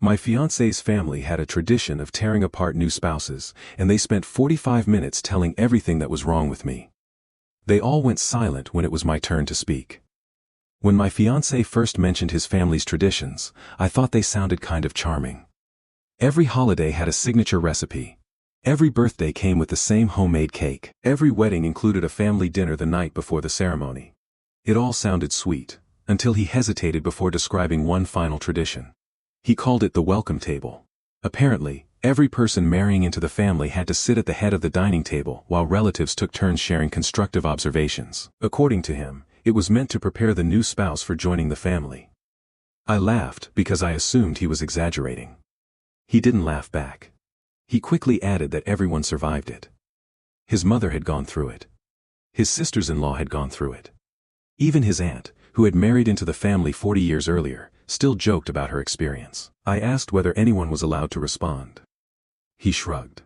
My fiancé's family had a tradition of tearing apart new spouses, and they spent 45 minutes telling everything that was wrong with me. They all went silent when it was my turn to speak. When my fiancé first mentioned his family's traditions, I thought they sounded kind of charming. Every holiday had a signature recipe. Every birthday came with the same homemade cake. Every wedding included a family dinner the night before the ceremony. It all sounded sweet, until he hesitated before describing one final tradition. He called it the welcome table. Apparently, every person marrying into the family had to sit at the head of the dining table while relatives took turns sharing constructive observations. According to him, it was meant to prepare the new spouse for joining the family. I laughed because I assumed he was exaggerating. He didn't laugh back. He quickly added that everyone survived it. His mother had gone through it. His sisters-in-law had gone through it. Even his aunt, who had married into the family 40 years earlier, still joked about her experience. I asked whether anyone was allowed to respond. He shrugged.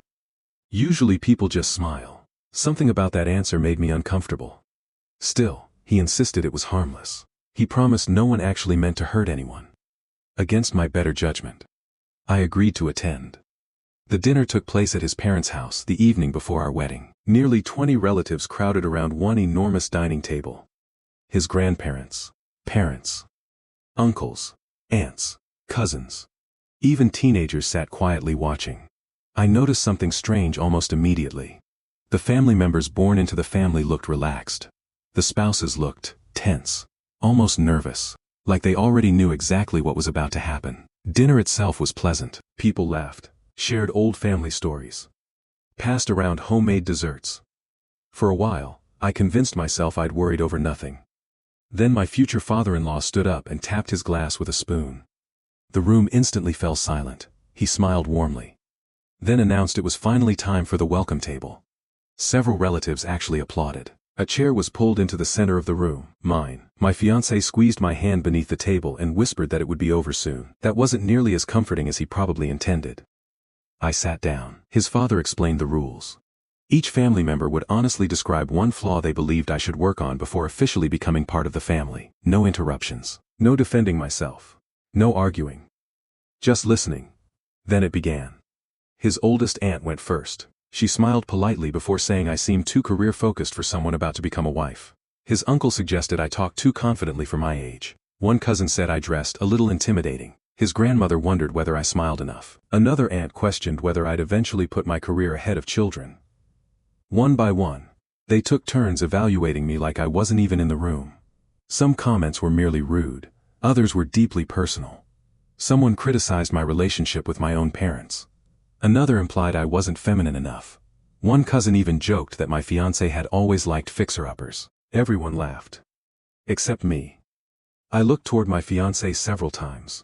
Usually people just smile. Something about that answer made me uncomfortable. Still, he insisted it was harmless. He promised no one actually meant to hurt anyone. Against my better judgment, I agreed to attend. The dinner took place at his parents' house the evening before our wedding. Nearly 20 relatives crowded around one enormous dining table. His grandparents, parents, uncles, aunts, cousins. Even teenagers sat quietly watching. I noticed something strange almost immediately. The family members born into the family looked relaxed. The spouses looked tense, almost nervous, like they already knew exactly what was about to happen. Dinner itself was pleasant. People laughed, shared old family stories, passed around homemade desserts. For a while, I convinced myself I'd worried over nothing. Then my future father-in-law stood up and tapped his glass with a spoon. The room instantly fell silent. He smiled warmly. Then announced it was finally time for the welcome table. Several relatives actually applauded. A chair was pulled into the center of the room, mine. My fiancé squeezed my hand beneath the table and whispered that it would be over soon. That wasn't nearly as comforting as he probably intended. I sat down. His father explained the rules. Each family member would honestly describe one flaw they believed I should work on before officially becoming part of the family. No interruptions. No defending myself. No arguing. Just listening. Then it began. His oldest aunt went first. She smiled politely before saying I seemed too career-focused for someone about to become a wife. His uncle suggested I talked too confidently for my age. One cousin said I dressed a little intimidating. His grandmother wondered whether I smiled enough. Another aunt questioned whether I'd eventually put my career ahead of children. One by one, they took turns evaluating me like I wasn't even in the room. Some comments were merely rude. Others were deeply personal. Someone criticized my relationship with my own parents. Another implied I wasn't feminine enough. One cousin even joked that my fiancé had always liked fixer-uppers. Everyone laughed. Except me. I looked toward my fiancé several times.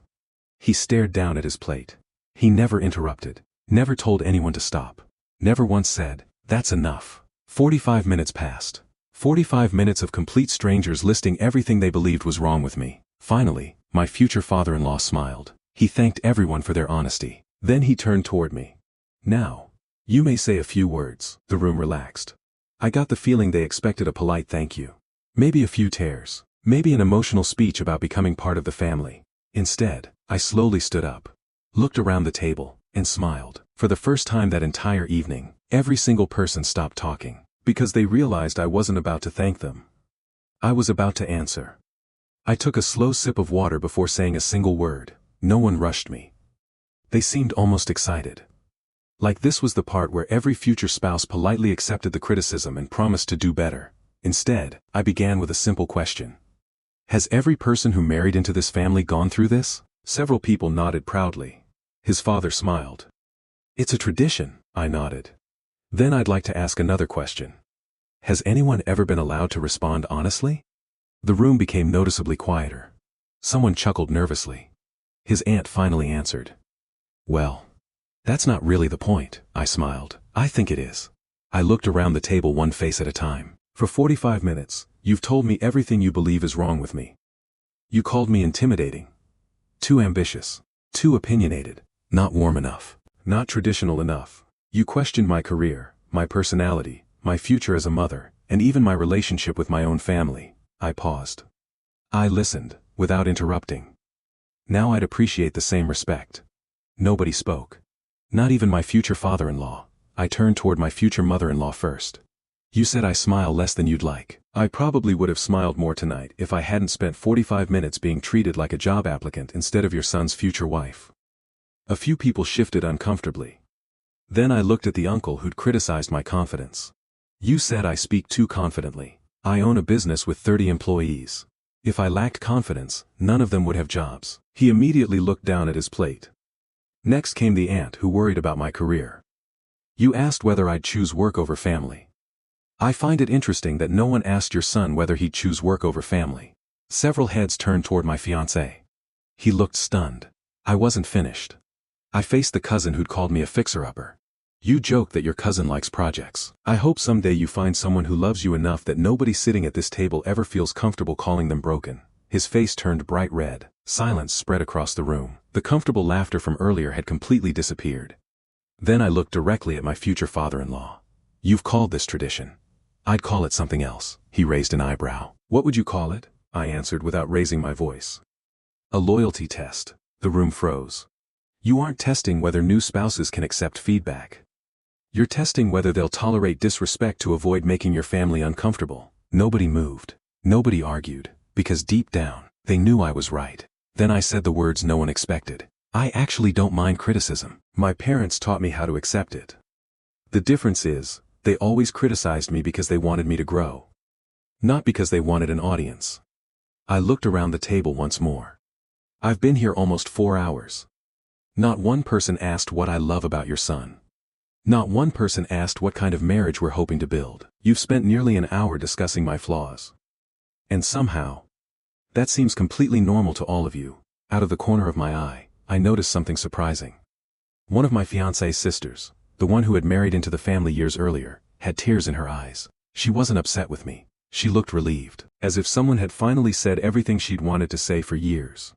He stared down at his plate. He never interrupted. Never told anyone to stop. Never once said, "That's enough." 45 minutes passed. 45 minutes of complete strangers listing everything they believed was wrong with me. Finally, my future father-in-law smiled. He thanked everyone for their honesty. Then he turned toward me. "Now, you may say a few words." The room relaxed. I got the feeling they expected a polite thank you. Maybe a few tears. Maybe an emotional speech about becoming part of the family. Instead, I slowly stood up, looked around the table, and smiled. For the first time that entire evening, every single person stopped talking, because they realized I wasn't about to thank them. I was about to answer. I took a slow sip of water before saying a single word. No one rushed me. They seemed almost excited. Like this was the part where every future spouse politely accepted the criticism and promised to do better. Instead, I began with a simple question. Has every person who married into this family gone through this? Several people nodded proudly. His father smiled. It's a tradition, I nodded. Then I'd like to ask another question. Has anyone ever been allowed to respond honestly? The room became noticeably quieter. Someone chuckled nervously. His aunt finally answered. Well, that's not really the point, I smiled. I think it is. I looked around the table one face at a time. For 45 minutes, you've told me everything you believe is wrong with me. You called me intimidating. Too ambitious. Too opinionated. Not warm enough. Not traditional enough. You questioned my career, my personality, my future as a mother, and even my relationship with my own family. I paused. I listened, without interrupting. Now I'd appreciate the same respect. Nobody spoke. Not even my future father-in-law. I turned toward my future mother-in-law first. You said I smile less than you'd like. I probably would have smiled more tonight if I hadn't spent 45 minutes being treated like a job applicant instead of your son's future wife. A few people shifted uncomfortably. Then I looked at the uncle who'd criticized my confidence. You said I speak too confidently. I own a business with 30 employees. If I lacked confidence, none of them would have jobs. He immediately looked down at his plate. Next came the aunt who worried about my career. You asked whether I'd choose work over family. I find it interesting that no one asked your son whether he'd choose work over family. Several heads turned toward my fiancé. He looked stunned. I wasn't finished. I faced the cousin who'd called me a fixer-upper. You joke that your cousin likes projects. I hope someday you find someone who loves you enough that nobody sitting at this table ever feels comfortable calling them broken. His face turned bright red. Silence spread across the room. The comfortable laughter from earlier had completely disappeared. Then I looked directly at my future father-in-law. You've called this tradition. I'd call it something else. He raised an eyebrow. What would you call it? I answered without raising my voice. A loyalty test. The room froze. You aren't testing whether new spouses can accept feedback. You're testing whether they'll tolerate disrespect to avoid making your family uncomfortable. Nobody moved. Nobody argued, because deep down, they knew I was right. Then I said the words no one expected. I actually don't mind criticism. My parents taught me how to accept it. The difference is, they always criticized me because they wanted me to grow. Not because they wanted an audience. I looked around the table once more. I've been here almost 4 hours. Not one person asked what I love about your son. Not one person asked what kind of marriage we're hoping to build. You've spent nearly an hour discussing my flaws. And somehow, that seems completely normal to all of you. Out of the corner of my eye, I noticed something surprising. One of my fiancé's sisters, the one who had married into the family years earlier, had tears in her eyes. She wasn't upset with me. She looked relieved, as if someone had finally said everything she'd wanted to say for years.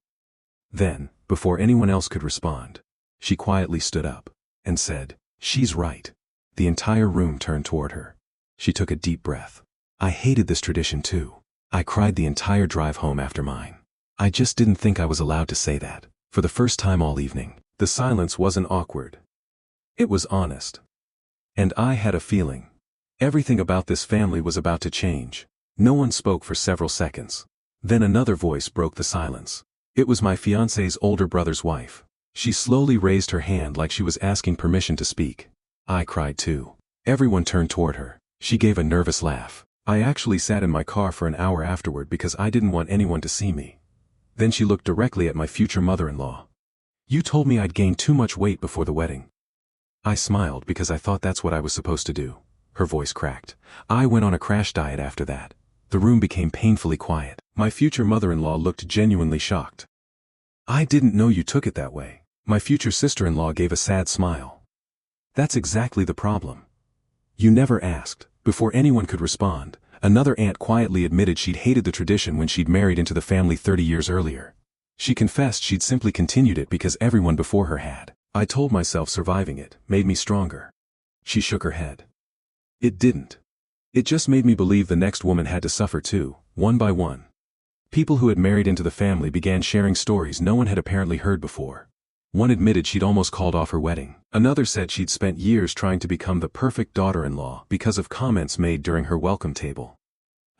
Then, before anyone else could respond, she quietly stood up and said, "She's right." The entire room turned toward her. She took a deep breath. I hated this tradition too. I cried the entire drive home after mine. I just didn't think I was allowed to say that. For the first time all evening, the silence wasn't awkward. It was honest. And I had a feeling. Everything about this family was about to change. No one spoke for several seconds. Then another voice broke the silence. It was my fiancé's older brother's wife. She slowly raised her hand like she was asking permission to speak. I cried too. Everyone turned toward her. She gave a nervous laugh. I actually sat in my car for an hour afterward because I didn't want anyone to see me. Then she looked directly at my future mother-in-law. You told me I'd gained too much weight before the wedding. I smiled because I thought that's what I was supposed to do. Her voice cracked. I went on a crash diet after that. The room became painfully quiet. My future mother-in-law looked genuinely shocked. I didn't know you took it that way. My future sister-in-law gave a sad smile. That's exactly the problem. You never asked. Before anyone could respond, another aunt quietly admitted she'd hated the tradition when she'd married into the family 30 years earlier. She confessed she'd simply continued it because everyone before her had. I told myself surviving it made me stronger. She shook her head. It didn't. It just made me believe the next woman had to suffer too, one by one. People who had married into the family began sharing stories no one had apparently heard before. One admitted she'd almost called off her wedding. Another said she'd spent years trying to become the perfect daughter-in-law because of comments made during her welcome table.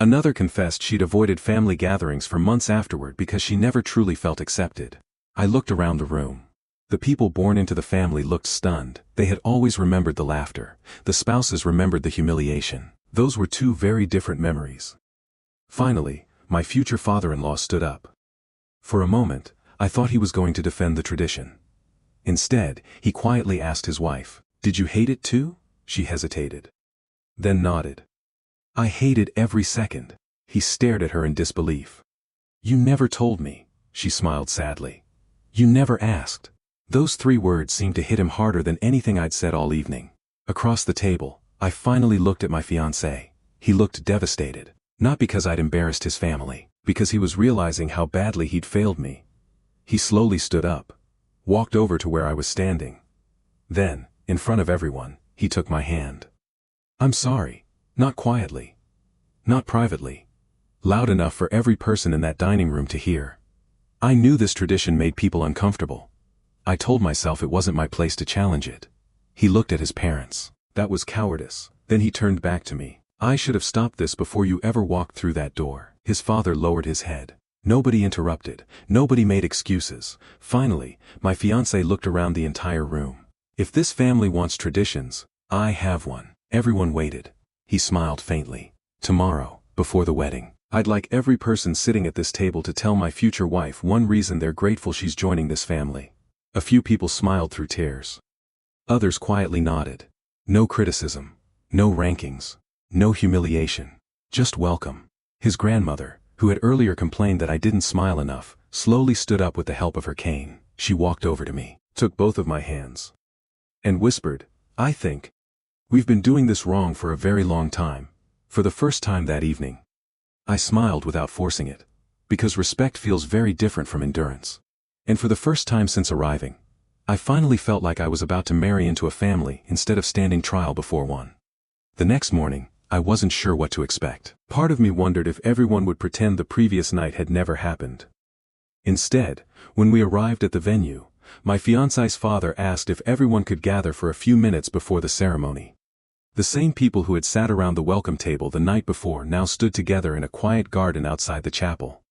Another confessed she'd avoided family gatherings for months afterward because she never truly felt accepted. I looked around the room. The people born into the family looked stunned. They had always remembered the laughter. The spouses remembered the humiliation. Those were two very different memories. Finally, my future father-in-law stood up. For a moment, I thought he was going to defend the tradition. Instead, he quietly asked his wife, "Did you hate it too?" She hesitated. Then nodded. I hated every second. He stared at her in disbelief. You never told me, she smiled sadly. You never asked. Those 3 words seemed to hit him harder than anything I'd said all evening. Across the table, I finally looked at my fiancé. He looked devastated. Not because I'd embarrassed his family, because he was realizing how badly he'd failed me. He slowly stood up, walked over to where I was standing. Then, in front of everyone, he took my hand. I'm sorry. Not quietly. Not privately. Loud enough for every person in that dining room to hear. I knew this tradition made people uncomfortable. I told myself it wasn't my place to challenge it. He looked at his parents. That was cowardice. Then he turned back to me. I should have stopped this before you ever walked through that door. His father lowered his head. Nobody interrupted. Nobody made excuses. Finally, my fiancé looked around the entire room. If this family wants traditions, I have one. Everyone waited. He smiled faintly. Tomorrow, before the wedding, I'd like every person sitting at this table to tell my future wife one reason they're grateful she's joining this family. A few people smiled through tears. Others quietly nodded. No criticism. No rankings. No humiliation. Just welcome. His grandmother, who had earlier complained that I didn't smile enough, slowly stood up with the help of her cane. She walked over to me, took both of my hands, and whispered, I think we've been doing this wrong for a very long time. For the first time that evening, I smiled without forcing it, because respect feels very different from endurance. And for the first time since arriving, I finally felt like I was about to marry into a family instead of standing trial before one. The next morning, I wasn't sure what to expect. Part of me wondered if everyone would pretend the previous night had never happened. Instead, when we arrived at the venue, my fiancé's father asked if everyone could gather for a few minutes before the ceremony. The same people who had sat around the welcome table the night before now stood together in a quiet garden outside the chapel.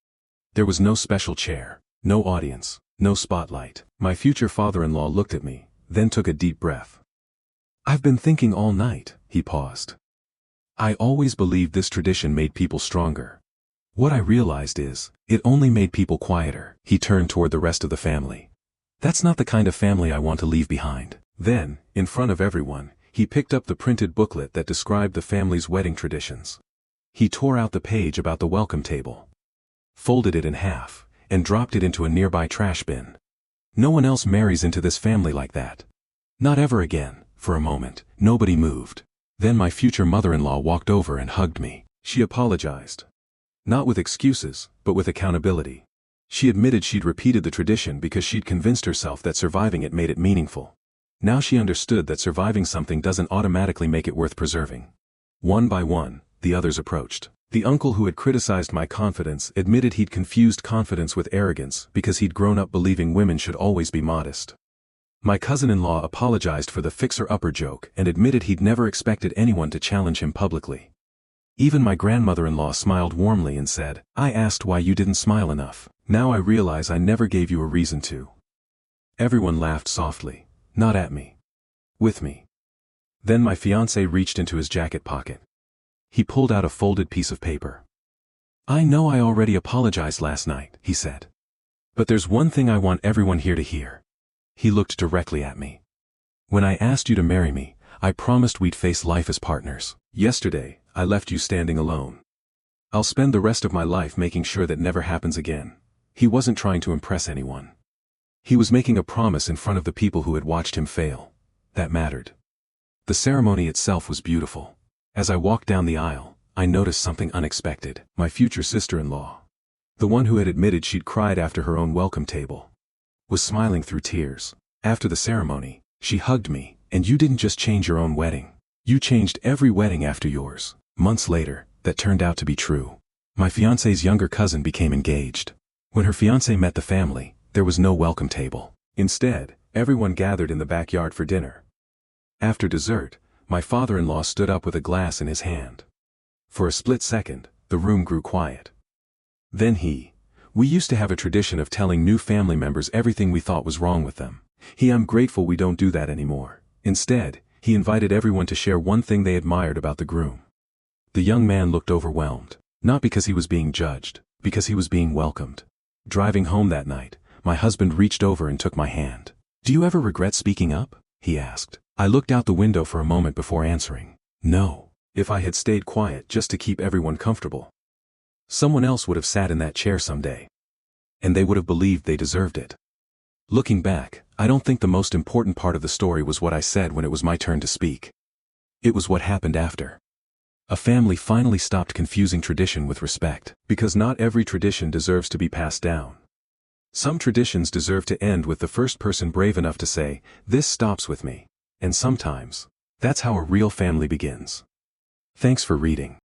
There was no special chair, no audience, no spotlight. My future father-in-law looked at me, then took a deep breath. I've been thinking all night, he paused. I always believed this tradition made people stronger. What I realized is, it only made people quieter. He turned toward the rest of the family. That's not the kind of family I want to leave behind. Then, in front of everyone, he picked up the printed booklet that described the family's wedding traditions. He tore out the page about the welcome table, folded it in half, and dropped it into a nearby trash bin. No one else marries into this family like that. Not ever again. For a moment, nobody moved. Then my future mother-in-law walked over and hugged me. She apologized. Not with excuses, but with accountability. She admitted she'd repeated the tradition because she'd convinced herself that surviving it made it meaningful. Now she understood that surviving something doesn't automatically make it worth preserving. One by one, the others approached. The uncle who had criticized my confidence admitted he'd confused confidence with arrogance because he'd grown up believing women should always be modest. My cousin-in-law apologized for the fixer-upper joke and admitted he'd never expected anyone to challenge him publicly. Even my grandmother-in-law smiled warmly and said, I asked why you didn't smile enough. Now I realize I never gave you a reason to. Everyone laughed softly, not at me. With me. Then my fiancé reached into his jacket pocket. He pulled out a folded piece of paper. I know I already apologized last night, he said. But there's one thing I want everyone here to hear. He looked directly at me. When I asked you to marry me, I promised we'd face life as partners. Yesterday, I left you standing alone. I'll spend the rest of my life making sure that never happens again. He wasn't trying to impress anyone. He was making a promise in front of the people who had watched him fail. That mattered. The ceremony itself was beautiful. As I walked down the aisle, I noticed something unexpected. My future sister-in-law, the one who had admitted she'd cried after her own welcome table, was smiling through tears. After the ceremony, she hugged me. And you didn't just change your own wedding. You changed every wedding after yours. Months later, that turned out to be true. My fiancé's younger cousin became engaged. When her fiancé met the family, there was no welcome table. Instead, everyone gathered in the backyard for dinner. After dessert, my father-in-law stood up with a glass in his hand. For a split second, the room grew quiet. Then we used to have a tradition of telling new family members everything we thought was wrong with them. I'm grateful we don't do that anymore. Instead, he invited everyone to share one thing they admired about the groom. The young man looked overwhelmed, not because he was being judged, because he was being welcomed. Driving home that night, my husband reached over and took my hand. Do you ever regret speaking up? He asked. I looked out the window for a moment before answering. No. If I had stayed quiet just to keep everyone comfortable, someone else would have sat in that chair someday. And they would have believed they deserved it. Looking back, I don't think the most important part of the story was what I said when it was my turn to speak. It was what happened after. A family finally stopped confusing tradition with respect, because not every tradition deserves to be passed down. Some traditions deserve to end with the first person brave enough to say, "This stops with me." And sometimes, that's how a real family begins. Thanks for reading.